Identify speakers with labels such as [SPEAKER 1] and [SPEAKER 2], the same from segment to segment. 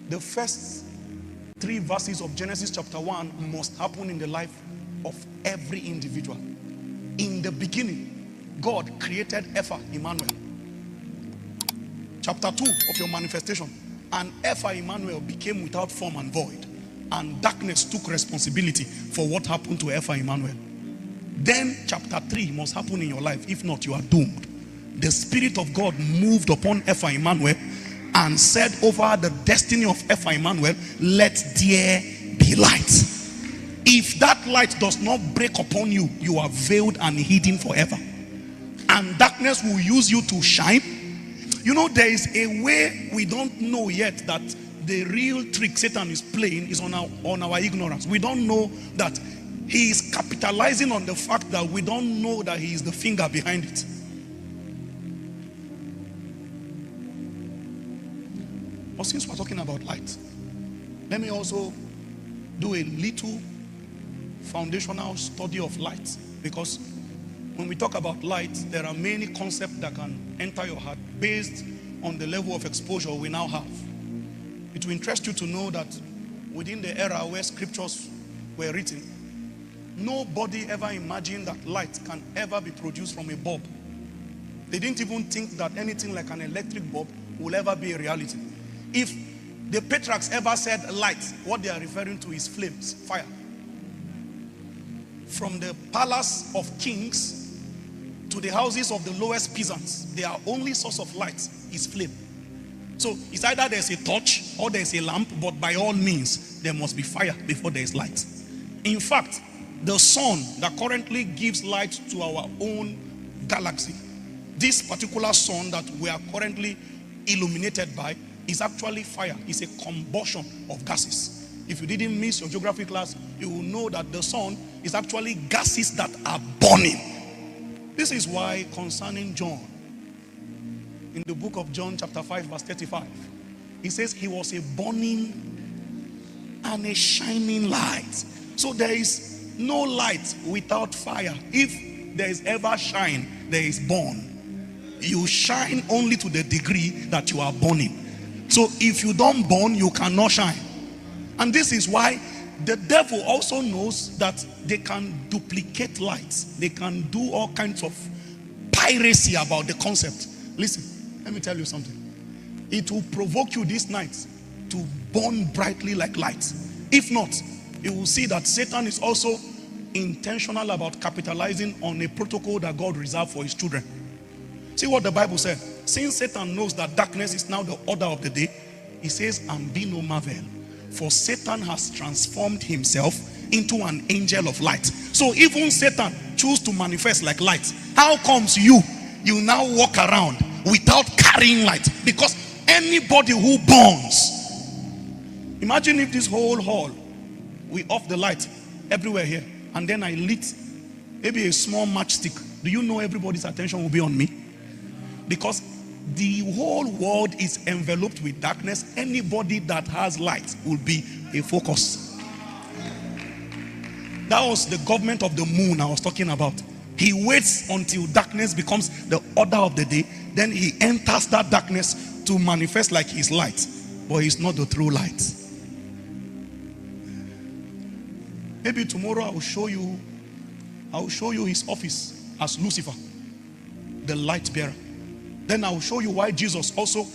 [SPEAKER 1] The first 3 verses of Genesis chapter 1 must happen in the life of every individual. In the beginning, God created Effa Emmanuel. Chapter 2 of your manifestation. And Effa Emmanuel became without form and void. And darkness took responsibility for what happened to Effa Emmanuel. Then chapter 3 must happen in your life. If not, you are doomed. The Spirit of God moved upon Effa Emmanuel and said over the destiny of Effa Emmanuel, let there be light. If that light does not break upon you, you are veiled and hidden forever. And darkness will use you to shine. You know, there is a way we don't know yet that the real trick Satan is playing is on our ignorance. We don't know that he is capitalizing on the fact that we don't know that he is the finger behind it. But since we're talking about light, let me also do a little foundational study of light. Because when we talk about light, there are many concepts that can enter your heart based on the level of exposure we now have. It will interest you to know that within the era where scriptures were written, nobody ever imagined that light can ever be produced from a bulb. They didn't even think that anything like an electric bulb will ever be a reality. If the patriarchs ever said light, what they are referring to is flames, fire. From the palace of kings to the houses of the lowest peasants, their only source of light is flame. So it's either there's a torch or there's a lamp, but by all means, there must be fire before there is light. In fact, the sun that currently gives light to our own galaxy, this particular sun that we are currently illuminated by, is actually fire. It's a combustion of gases. If you didn't miss your geography class, you will know that the sun is actually gases that are burning. This is why concerning John, in the book of John chapter 5 verse 35, he says he was a burning and a shining light. So there is no light without fire. If there is ever shine, there is burn. You shine only to the degree that you are burning. So if you don't burn, you cannot shine. And this is why the devil also knows that they can duplicate lights. They can do all kinds of piracy about the concept. Listen, let me tell you something. It will provoke you this night to burn brightly like light. If not, you will see that Satan is also intentional about capitalizing on a protocol that God reserved for his children. See what the Bible said. Since Satan knows that darkness is now the order of the day, he says, and be no marvel, for Satan has transformed himself into an angel of light. So even Satan chooses to manifest like light. How comes you now walk around without carrying light? Because anybody who burns, imagine if this whole hall, we off the light everywhere here, and then I lit maybe a small matchstick. Do you know everybody's attention will be on me? Because the whole world is enveloped with darkness. Anybody that has light will be a focus. That was the government of the moon I was talking about. He waits until darkness becomes the order of the day. Then he enters that darkness to manifest like his light. But he's not the true light. Maybe tomorrow I will show you his office as Lucifer, the light bearer. Then I will show you why Jesus also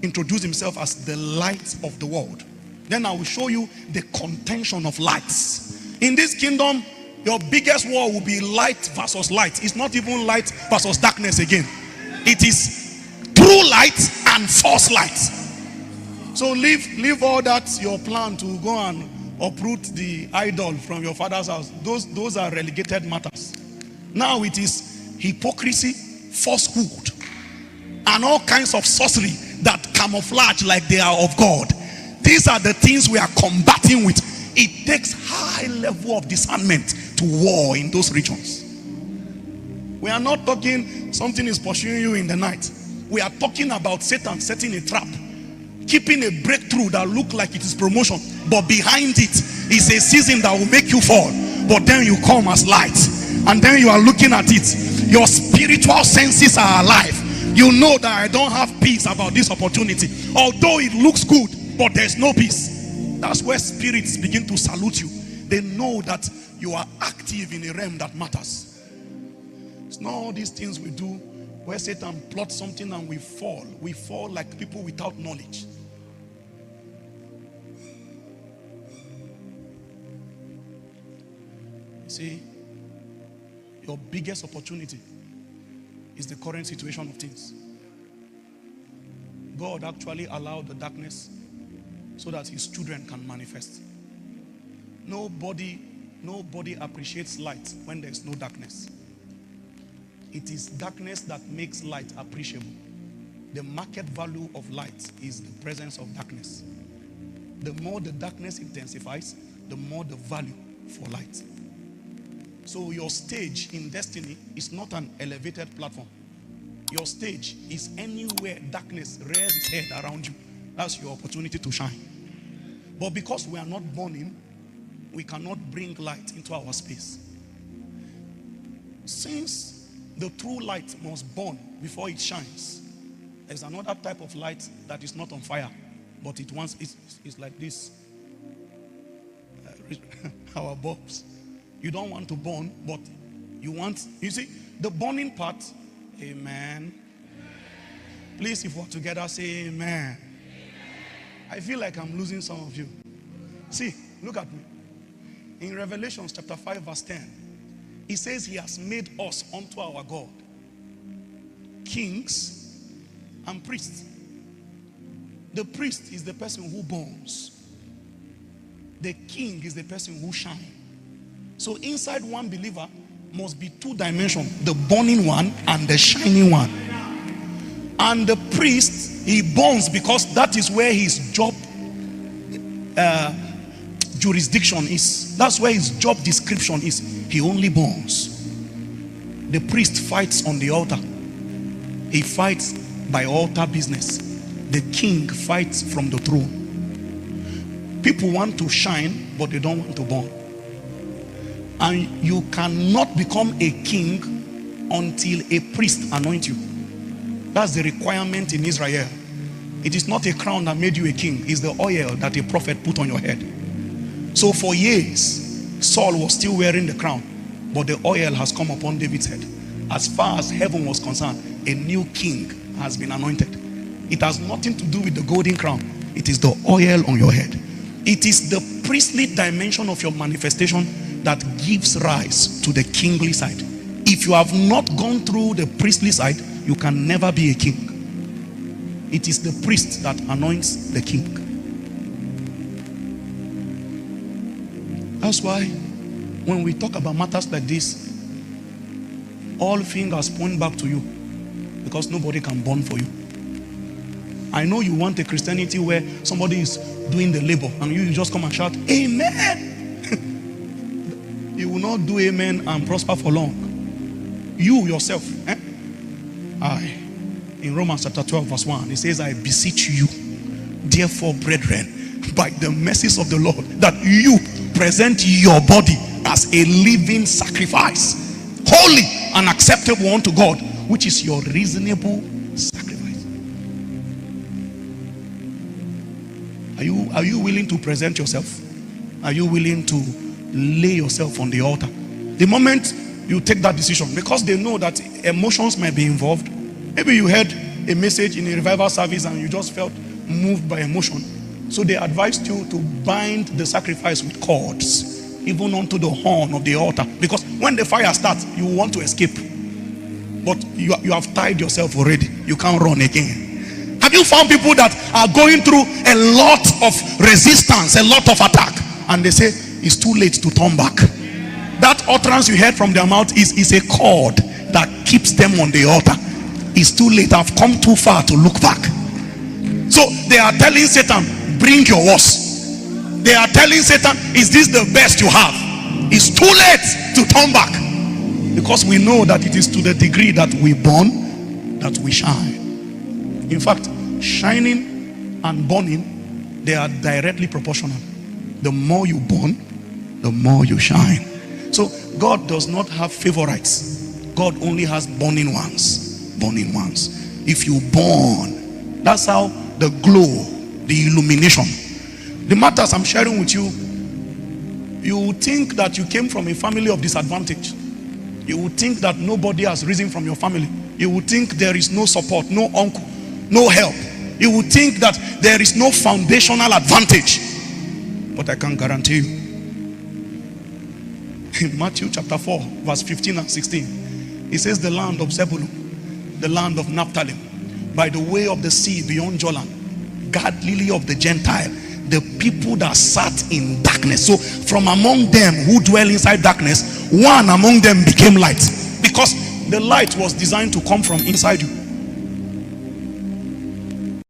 [SPEAKER 1] introduced himself as the light of the world. Then I will show you the contention of lights. In this kingdom, your biggest war will be light versus light. It's not even light versus darkness again. It is true light and false light. So leave all that, your plan to go and uproot the idol from your father's house. Those are relegated matters. Now it is hypocrisy, falsehood, and all kinds of sorcery that camouflage like they are of God. These are the things we are combating with. It takes high level of discernment to war in those regions. We are not talking something is pursuing you in the night. We are talking about Satan setting a trap, keeping a breakthrough that look like it is promotion, but behind it is a season that will make you fall. But then you come as light, and then you are looking at it. Your spiritual senses are alive. You know that I don't have peace about this opportunity. Although it looks good, but there's no peace. That's where spirits begin to salute you. They know that you are active in a realm that matters. It's not all these things we do where Satan plots something and we fall. We fall like people without knowledge. You see, your biggest opportunity is the current situation of things. God actually allowed the darkness so that his children can manifest. Nobody appreciates light when there's no darkness. It is darkness that makes light appreciable. The market value of light is the presence of darkness. The more the darkness intensifies, the more the value for light. So your stage in destiny is not an elevated platform. Your stage is anywhere darkness rears its head around you. That's your opportunity to shine. But because we are not born in, we cannot bring light into our space. Since the true light must burn before it shines, there's another type of light that is not on fire, but it's like this. Our bulbs. You don't want to burn, but you see, the burning part. Amen. Please, if we're together, say amen. I feel like I'm losing some of you. See, look at me. In Revelation chapter 5 verse 10, he says he has made us unto our God kings and priests. The priest is the person who burns. The king is the person who shines. So inside one believer must be two dimensions, the burning one and the shining one. And the priest, he burns because that is where his job jurisdiction is. That's where his job description is. He only burns. The priest fights on the altar. He fights by altar business. The king fights from the throne. People want to shine, but they don't want to burn. And you cannot become a king until a priest anoints you. That's the requirement in Israel. It is not a crown that made you a king. It's the oil that a prophet put on your head. So for years, Saul was still wearing the crown, but the oil has come upon David's head. As far as heaven was concerned, a new king has been anointed. It has nothing to do with the golden crown. It is the oil on your head. It is the priestly dimension of your manifestation that gives rise to the kingly side. If you have not gone through the priestly side, you can never be a king. It is the priest that anoints the king. That's why when we talk about matters like this, all fingers point back to you, because nobody can burn for you. I know you want a Christianity where somebody is doing the labor and you just come and shout amen. You will not do amen and prosper for long. You yourself, in Romans chapter 12 verse 1, it says, I beseech you therefore, brethren, by the mercies of the Lord, that you present your body as a living sacrifice, holy and acceptable unto God, which is your reasonable sacrifice. Are you willing to present yourself? Are you willing to lay yourself on the altar? The moment you take that decision, because they know that emotions might be involved. Maybe you heard a message in a revival service and you just felt moved by emotion. So they advised you to bind the sacrifice with cords, even onto the horn of the altar. Because when the fire starts, you want to escape. But you have tied yourself already. You can't run again. Have you found people that are going through a lot of resistance, a lot of attack, and they say it's too late to turn back? That utterance you heard from their mouth is a cord that keeps them on the altar. It's too late. I've come too far to look back. So they are telling Satan, bring your worst. They are telling Satan, is this the best you have? It's too late to turn back. Because we know that it is to the degree that we burn that we shine. In fact, shining and burning, they are directly proportional. The more you burn, the more you shine. So God does not have favorites. God only has burning ones. Burning ones. If you burn, that's how the glow, the illumination. The matters I'm sharing with you, you would think that you came from a family of disadvantage. You would think that nobody has risen from your family. You would think there is no support, no uncle, no help. You would think that there is no foundational advantage. But I can guarantee you, in Matthew chapter 4, verse 15 and 16, it says the land of Zebulun, the land of Naphtali, by the way of the sea beyond Jordan, Galilee of the Gentile, the people that sat in darkness. So from among them who dwell inside darkness, one among them became light, because the light was designed to come from inside you.